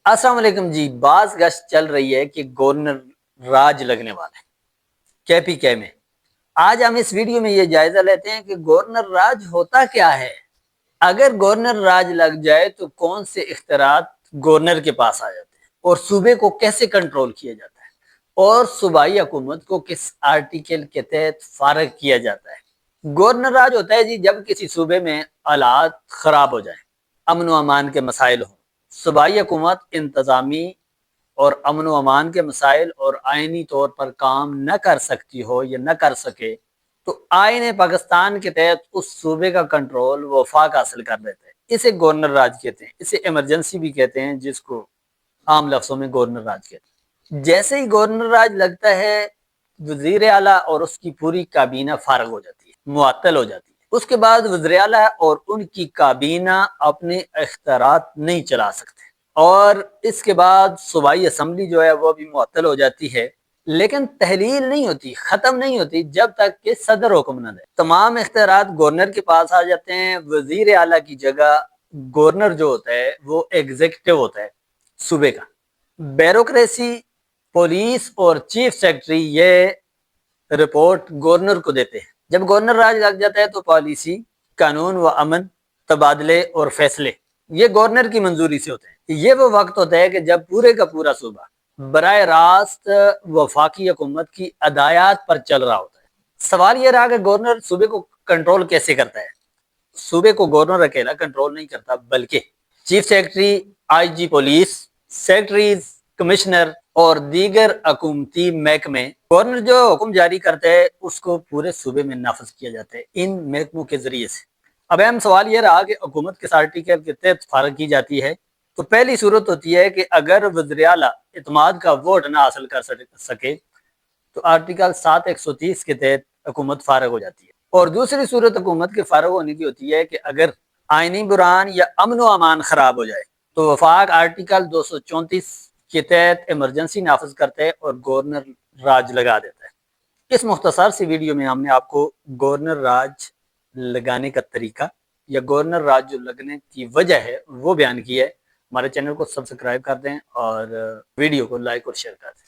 السلام علیکم جی، بعض گشت چل رہی ہے کہ گورنر راج لگنے والا ہے کے پی کے میں۔ آج ہم اس ویڈیو میں یہ جائزہ لیتے ہیں کہ گورنر راج ہوتا کیا ہے، اگر گورنر راج لگ جائے تو کون سے اختیارات گورنر کے پاس آ جاتے ہیں اور صوبے کو کیسے کنٹرول کیا جاتا ہے اور صوبائی حکومت کو کس آرٹیکل کے تحت فارغ کیا جاتا ہے۔ گورنر راج ہوتا ہے جی جب کسی صوبے میں حالات خراب ہو جائیں، امن و امان کے مسائل ہوں، صوبائی حکومت انتظامی اور امن و امان کے مسائل اور آئینی طور پر کام نہ کر سکتی ہو یا نہ کر سکے تو آئین پاکستان کے تحت اس صوبے کا کنٹرول وفاق حاصل کر لیتے ہیں۔ اسے گورنر راج کہتے ہیں، اسے ایمرجنسی بھی کہتے ہیں، جس کو عام لفظوں میں گورنر راج کہتے ہیں۔ جیسے ہی گورنر راج لگتا ہے، وزیر اعلیٰ اور اس کی پوری کابینہ فارغ ہو جاتی ہے، معطل ہو جاتی ہے۔ اس کے بعد وزیر اعلیٰ اور ان کی کابینہ اپنے اختیارات نہیں چلا سکتے، اور اس کے بعد صوبائی اسمبلی جو ہے وہ بھی معطل ہو جاتی ہے، لیکن تحلیل نہیں ہوتی، ختم نہیں ہوتی جب تک کہ صدر حکم نہ دے۔ تمام اختیارات گورنر کے پاس آ جاتے ہیں۔ وزیر اعلیٰ کی جگہ گورنر جو ہوتا ہے وہ ایگزیکٹو ہوتا ہے صوبے کا۔ بیوروکریسی، پولیس اور چیف سیکرٹری یہ رپورٹ گورنر کو دیتے ہیں۔ جب گورنر راج لگ جاتا ہے تو پالیسی، قانون و امن، تبادلے اور فیصلے یہ گورنر کی منظوری سے ہوتے ہیں۔ یہ وہ وقت ہوتا ہے کہ جب پورے کا پورا صوبہ براہ راست وفاقی حکومت کی ہدایات پر چل رہا ہوتا ہے۔ سوال یہ رہا کہ گورنر صوبے کو کنٹرول کیسے کرتا ہے۔ صوبے کو گورنر اکیلا کنٹرول نہیں کرتا، بلکہ چیف سیکرٹری، آئی جی پولیس، سیکرٹریز، کمشنر اور دیگر حکومتی محکمے، گورنر جو حکم جاری کرتا ہے اس کو پورے صوبے میں نافذ کیا جاتا ہے ان محکموں کے ذریعے سے۔ اب اہم سوال یہ رہا کہ حکومت کس آرٹیکل کے تحت فارغ کی جاتی ہے۔ تو پہلی صورت ہوتی ہے کہ اگر وزیر اعلیٰ اعتماد کا ووٹ نہ حاصل کر سکے تو آرٹیکل 7(130) کے تحت حکومت فارغ ہو جاتی ہے۔ اور دوسری صورت حکومت کے فارغ ہونے کی ہوتی ہے کہ اگر آئینی بحران یا امن و امان خراب ہو جائے تو وفاق آرٹیکل 234 کے تحت ایمرجنسی نافذ کرتا ہے اور گورنر راج لگا دیتا ہے۔ اس مختصر سی ویڈیو میں ہم نے آپ کو گورنر راج لگانے کا طریقہ یا گورنر راج جو لگنے کی وجہ ہے وہ بیان کی ہے۔ ہمارے چینل کو سبسکرائب کر دیں اور ویڈیو کو لائک اور شیئر کر دیں۔